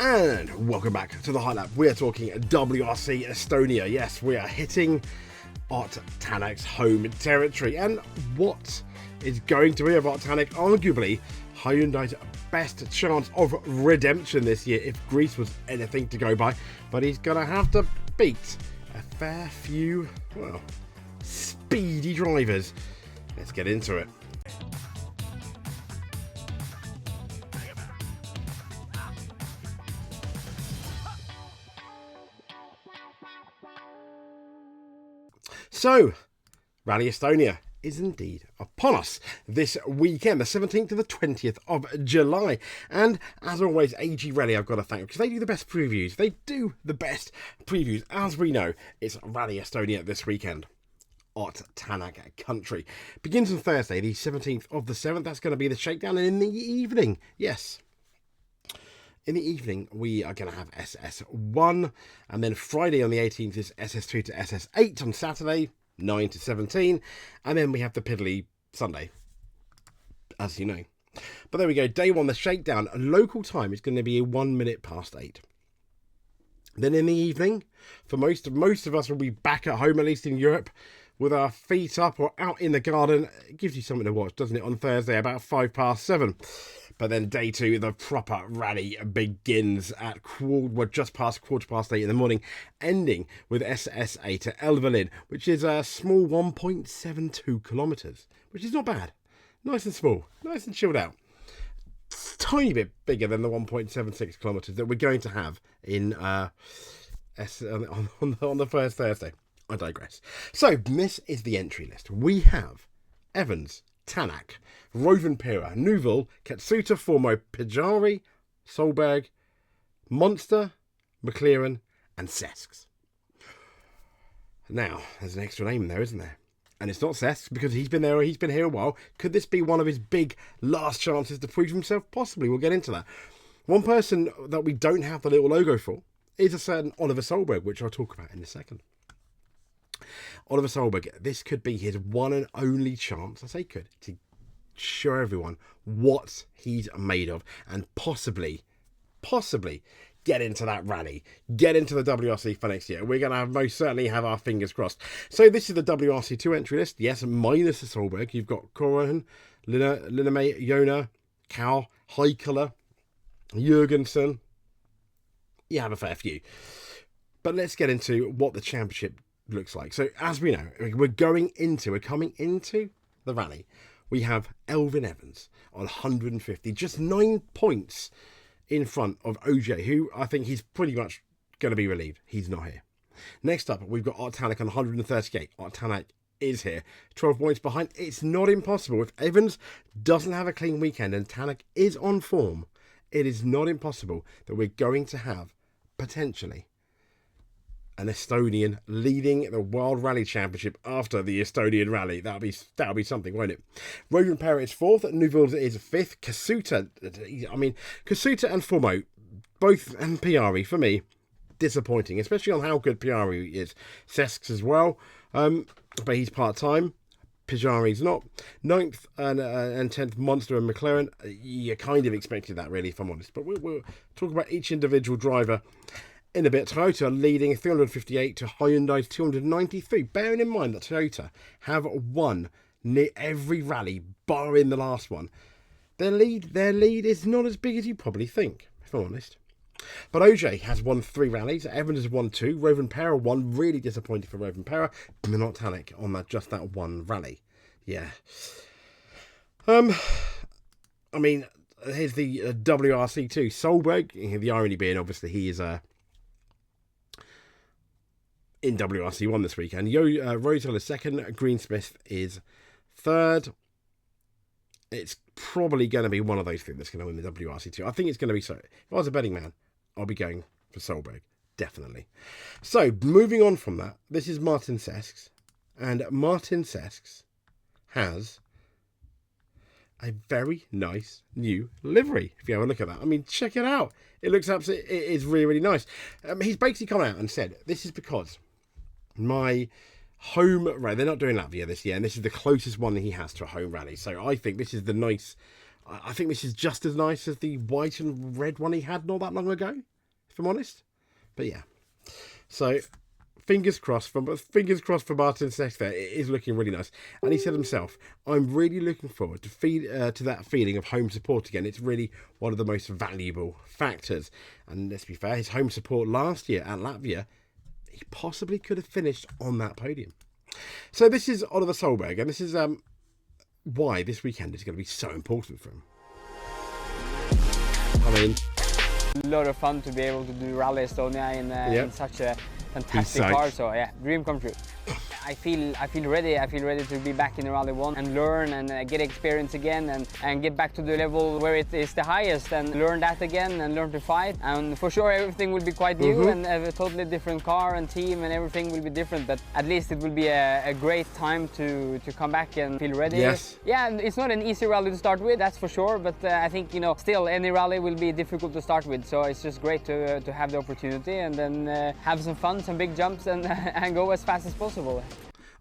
And welcome back to the High Lap. We are talking WRC Estonia. Yes, we are hitting Ott Tänak's home territory. And what is going to be of Ott Tänak arguably Hyundai's best chance of redemption this year if Greece was anything to go by. But he's going to have to beat a fair few, well, speedy drivers. Let's get into it. So, Rally Estonia is indeed upon us this weekend, the 17th to the 20th of July. And as always, AG Rally I've got to thank because they do the best previews. They do the best previews. As we know, it's Rally Estonia this weekend. Ott Tänak country. Begins on Thursday, the 17th of the 7th. That's going to be the shakedown. And in the evening, yes, in the evening, we are going to have SS1. And then Friday on the 18th is SS2 to SS8 on Saturday, 9 to 17. And then we have the piddly Sunday, as you know. But there we go. Day one, the shakedown. Local time is going to be 1 minute past 8. Then in the evening, for most of us will be back at home, at least in Europe, with our feet up or out in the garden. It gives you something to watch, doesn't it, on Thursday about 7:05. But then day two, the proper rally begins at just past 8:15 in the morning, ending with SS8 to Elvelin, which is a small 1.72 kilometres, which is not bad. Nice and small, nice and chilled out. It's a tiny bit bigger than the 1.76 kilometres that we're going to have in on the first Thursday. I digress. So this is the entry list. We have Evans, Tänak, Rovanperä, Neuville, Katsuta, Formo, Pajari, Solberg, Monster, McLaren, and Seks. Now, there's an extra name there, isn't there? And it's not Seks because he's been here a while. Could this be one of his big last chances to prove himself? Possibly. We'll get into that. One person that we don't have the little logo for is a certain Oliver Solberg, which I'll talk about in a second. Oliver Solberg, this could be his one and only chance, I say could, to show everyone what he's made of and possibly get into that rally, get into the WRC for next year. We're going to most certainly have our fingers crossed. So this is the WRC2 entry list. Yes, minus the Solberg. You've got Koren, Linnemay, Jona, Cow, Heikala, Jurgensen. You have a fair few. But let's get into what the championship looks like. So as we know, we're coming into the rally. We have Elfyn Evans on 150, just 9 points in front of OJ, who I think he's pretty much going to be relieved he's not here. Next up, we've got Ott Tänak on 138. Ott Tänak is here, 12 points behind. It's not impossible. If Evans doesn't have a clean weekend and Tänak is on form, it is not impossible that we're going to have potentially an Estonian leading the World Rally Championship after the Estonian Rally. That'll be something, won't it? Rovanperä is fourth, Neuville is fifth. Katsuta and Formo, both, and Piari, for me, disappointing, especially on how good Piari is. Seks as well, but he's part-time. Pajari's not. 9th and 10th, Monster and McLaren. You kind of expected that, really, if I'm honest. But we'll talk about each individual driver in a bit. Toyota leading 358 to Hyundai's 293. Bearing in mind that Toyota have won near every rally, barring the last one. Their lead is not as big as you probably think, if I'm honest. But OJ has won 3 rallies. Evans has won 2. Rovanperä won. Really disappointed for Rovanperä. Not Tänak on just that one rally. Yeah. I mean, here's the WRC2. Solberg, the irony being, obviously, he is in WRC1 this weekend. Rosal is second. Greensmith is third. It's probably going to be one of those things that's going to win the WRC2. I think it's going to be so. If I was a betting man, I'll be going for Solberg. Definitely. So, moving on from that, this is Martin Seks. And Martin Seks has a very nice new livery, if you have a look at that. I mean, check it out. It looks absolutely, it is really, really nice. He's basically come out and said, this is because my home rally, they're not doing Latvia this year, and this is the closest one that he has to a home rally. So I think this is the nice, I think this is just as nice as the white and red one he had not that long ago. if I'm honest. But yeah, so fingers crossed for Martin Seks there. It is looking really nice. And he said himself, I'm really looking forward to that feeling of home support again. It's really one of the most valuable factors. And let's be fair, his home support last year at Latvia, he possibly could have finished on that podium. So this is Oliver Solberg, and this is why this weekend is going to be so important for him. I mean, a lot of fun to be able to do Rally Estonia in such a fantastic car. So yeah, dream come true. I feel ready. I feel ready to be back in Rally 1 and learn and get experience again and get back to the level where it is the highest and learn that again and learn to fight. And for sure everything will be quite new and a totally different car and team and everything will be different. But at least it will be a great time to come back and feel ready. Yes. Yeah, it's not an easy rally to start with, that's for sure. But I think, you know, still any rally will be difficult to start with. So it's just great to have the opportunity and then have some fun, some big jumps and go as fast as possible.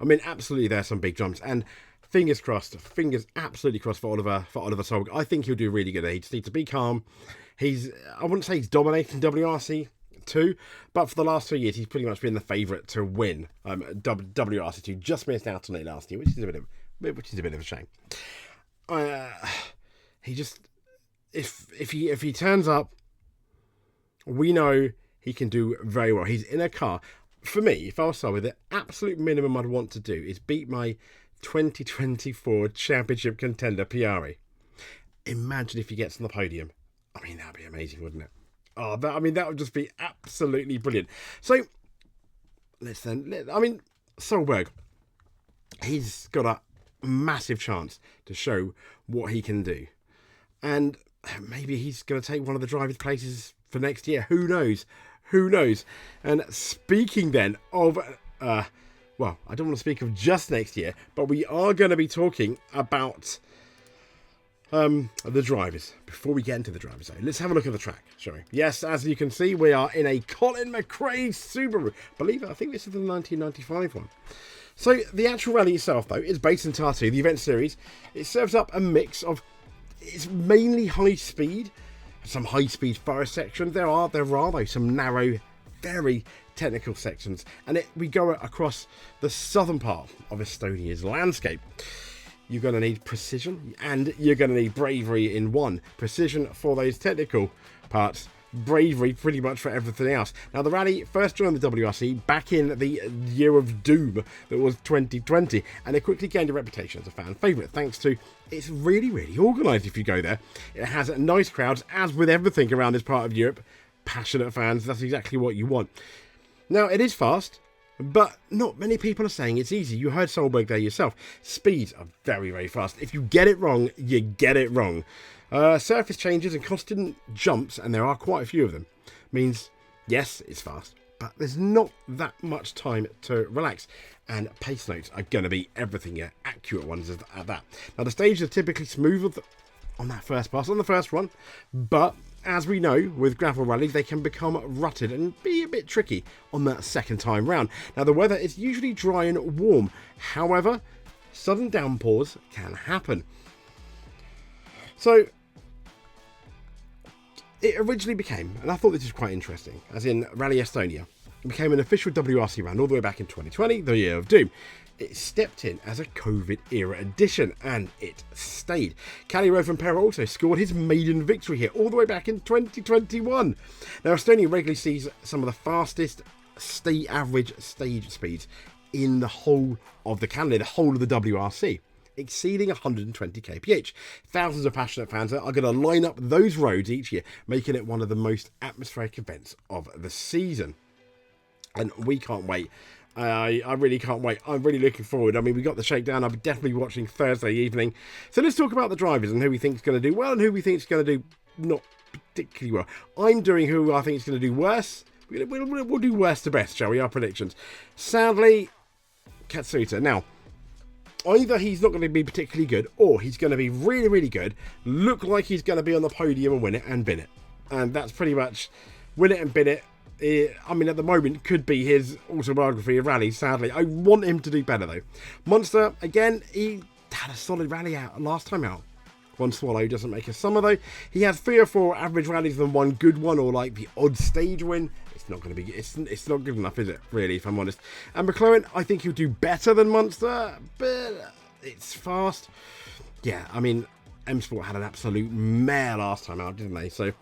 I mean, absolutely, there's some big jumps, and fingers crossed, fingers absolutely crossed for Oliver Solberg. I think he'll do really good. He just needs to be calm. I wouldn't say he's dominating WRC 2, but for the last 3 years, he's pretty much been the favourite to win WRC 2. Just missed out on it last year, which is a bit of a shame. He just, if he turns up, we know he can do very well. He's in a car. For me, if I was Solberg, the absolute minimum I'd want to do is beat my 2024 championship contender, Piari. Imagine if he gets on the podium. I mean, that'd be amazing, wouldn't it? Oh, that would just be absolutely brilliant. So, Solberg, he's got a massive chance to show what he can do. And maybe he's going to take one of the drivers' places for next year. Who knows? Who knows? And speaking then of, well, I don't want to speak of just next year, but we are going to be talking about the drivers. Before we get into the drivers, though, let's have a look at the track, shall we? Yes, as you can see, we are in a Colin McRae Subaru. I think this is the 1995 one. So the actual rally itself, though, is based in Tartu, the event series. It serves up a mix of, it's mainly high speed, some high-speed forest sections. There are though some narrow, very technical sections, and we go across the southern part of Estonia's landscape. You're going to need precision, and you're going to need bravery in one. Precision for those technical parts, bravery pretty much for everything else. Now, the rally first joined the WRC back in the year of doom that was 2020, and it quickly gained a reputation as a fan favourite thanks to it's really, really organised if you go there. It has nice crowds, as with everything around this part of Europe. Passionate fans, that's exactly what you want. Now, it is fast, but not many people are saying it's easy. You heard Solberg there yourself. Speeds are very, very fast. If you get it wrong, you get it wrong. Surface changes and constant jumps, and there are quite a few of them, means, yes, it's fast, but there's not that much time to relax. And pace notes are going to be everything, accurate ones at that. Now, the stages are typically smooth on that first pass, on the first run, but as we know, with gravel rallies, they can become rutted and be a bit tricky on that second time round. Now, the weather is usually dry and warm. However, sudden downpours can happen. So, it originally became, and I thought this was quite interesting, as in Rally Estonia, it became an official WRC round all the way back in 2020, the year of doom. It stepped in as a COVID-era edition, and it stayed. Kalle Rovanperä also scored his maiden victory here, all the way back in 2021. Now, Estonia regularly sees some of the fastest average stage speeds in the whole of the calendar, the whole of the WRC, exceeding 120 kph. Thousands of passionate fans are going to line up those roads each year, making it one of the most atmospheric events of the season. And we can't wait. I really can't wait. I'm really looking forward. I mean, we got the shakedown. I'll be definitely watching Thursday evening. So let's talk about the drivers and who we think is going to do well and who we think is going to do not particularly well. I'm doing who I think is going to do worse. We'll do worst to best, shall we? Our predictions. Sadly, Katsuta. Now, either he's not going to be particularly good or he's going to be really, really good, look like he's going to be on the podium and win it and bin it. And that's pretty much win it and bin it. I mean, at the moment, could be his autobiography of rallies, sadly. I want him to do better, though. Monster, again, he had a solid rally out last time out. one swallow doesn't make a summer, though. He has 3 or 4 average rallies than one good one, or like the odd stage win. It's not going to be. It's not good enough, is it? Really, if I'm honest. And McLaren, I think he'll do better than Munster, but it's fast. Yeah, I mean, M Sport had an absolute mare last time out, didn't they? So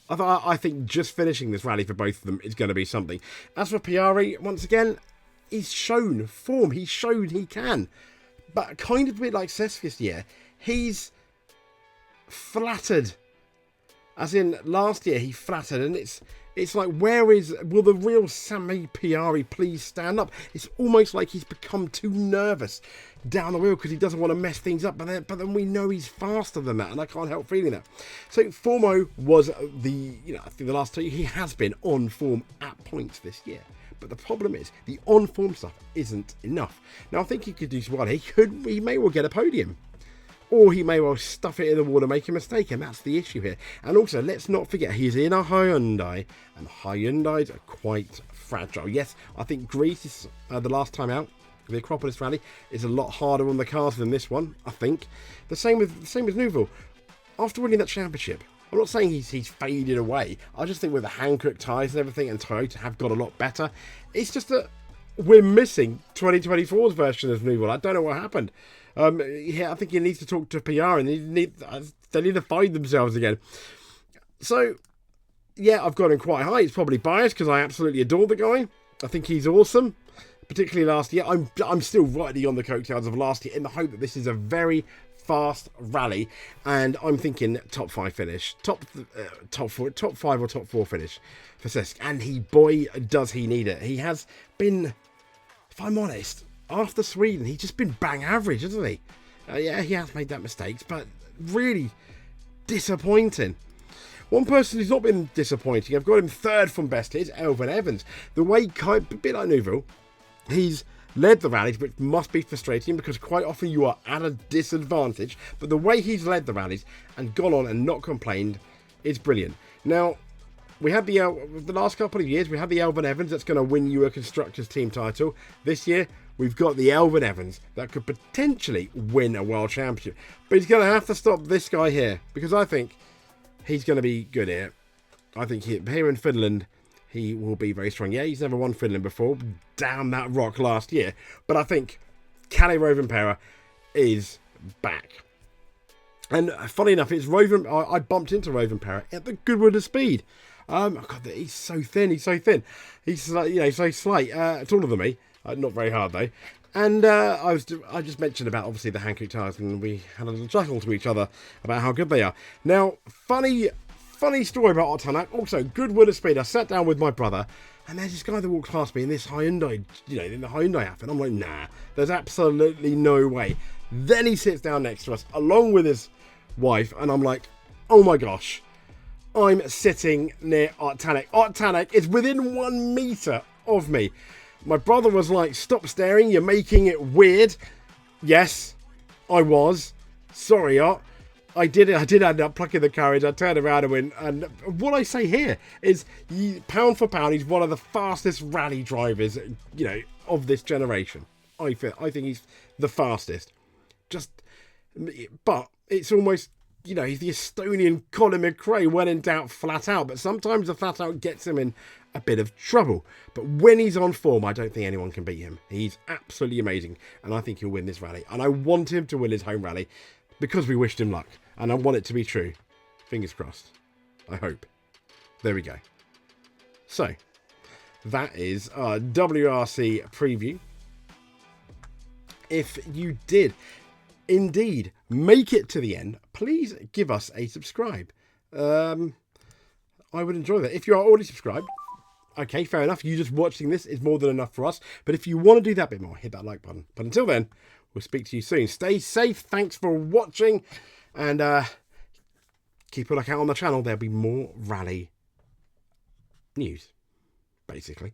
I think just finishing this rally for both of them is going to be something. As for Piari, once again, he's shown form. He's shown he can. But kind of a bit like Seks this year, he's flattered. As in, last year he flattered, and it's like, will the real Sami Piari please stand up? It's almost like he's become too nervous down the wheel because he doesn't want to mess things up, but then we know he's faster than that, and I can't help feeling that. So Formo was I think the last 2, he has been on form at points this year. But the problem is, the on-form stuff isn't enough. Now, I think he could do well. He may well get a podium. Or he may well stuff it in the wall and make a mistake, and that's the issue here. And also, let's not forget, he's in a Hyundai, and Hyundais are quite fragile. Yes, I think Greece is the last time out. The Acropolis Rally is a lot harder on the cars than this one, I think. The same with Neuville. After winning that championship, I'm not saying he's faded away. I just think with the Hankook tyres and everything, and Toyota have got a lot better. It's just that we're missing 2024's version of Neuville. I don't know what happened. Yeah, I think he needs to talk to PR, and they need to find themselves again. So, yeah, I've got him quite high. It's probably biased because I absolutely adore the guy. I think he's awesome, particularly last year. I'm still riding on the coattails of last year in the hope that this is a very fast rally, and I'm thinking top 5 finish, top 5 or top 4 finish for Seks. And boy, does he need it. He has been, if I'm honest, after Sweden, he's just been bang average, hasn't he? Yeah, he has made that mistakes, but really disappointing. One person who's not been disappointing, I've got him 3rd from best, is Elfyn Evans. The way, a bit like Neuville, he's led the rallies, which must be frustrating because quite often you are at a disadvantage. But the way he's led the rallies and gone on and not complained is brilliant. Now, we had the last couple of years, we had the Elfyn Evans that's going to win you a Constructors team title. This year, we've got the Elfyn Evans that could potentially win a world championship. But he's going to have to stop this guy here, because I think he's going to be good here. I think here in Finland, he will be very strong. Yeah, he's never won Finland before. Down that rock last year. But I think Kalle Rovanperä is back. And funny enough, it's I bumped into Rovanperä at the Goodwood of Speed. God, he's so thin. He's so thin. He's so slight. Taller than me. Not very hard though. And I just mentioned about obviously the Hankook tyres, and we had a little chuckle to each other about how good they are. Now, funny story about Otanak. Also, Goodwood of Speed. I sat down with my brother, and there's this guy that walks past me in this Hyundai, in the Hyundai app, and I'm like, nah, there's absolutely no way. Then he sits down next to us, along with his wife, and I'm like, oh my gosh, I'm sitting near Otanak. Otanak is within 1 meter of me. My brother was like, stop staring, you're making it weird. Yes, I was. Sorry, Ot. I did end up plucking the courage. I turned around and went, and what I say here is, pound for pound, he's one of the fastest rally drivers, of this generation. I think he's the fastest. But it's almost, he's the Estonian Colin McRae, when in doubt, flat out. But sometimes the flat out gets him in a bit of trouble. But when he's on form, I don't think anyone can beat him. He's absolutely amazing, and I think he'll win this rally. And I want him to win his home rally because we wished him luck. And I want it to be true. Fingers crossed. I hope. There we go. So, that is our WRC preview. If you did indeed make it to the end, please give us a subscribe. I would enjoy that. If you are already subscribed, okay, fair enough. You just watching this is more than enough for us. But if you want to do that bit more, hit that like button. But until then, we'll speak to you soon. Stay safe. Thanks for watching. And keep a lookout on the channel. There'll be more rally news, basically.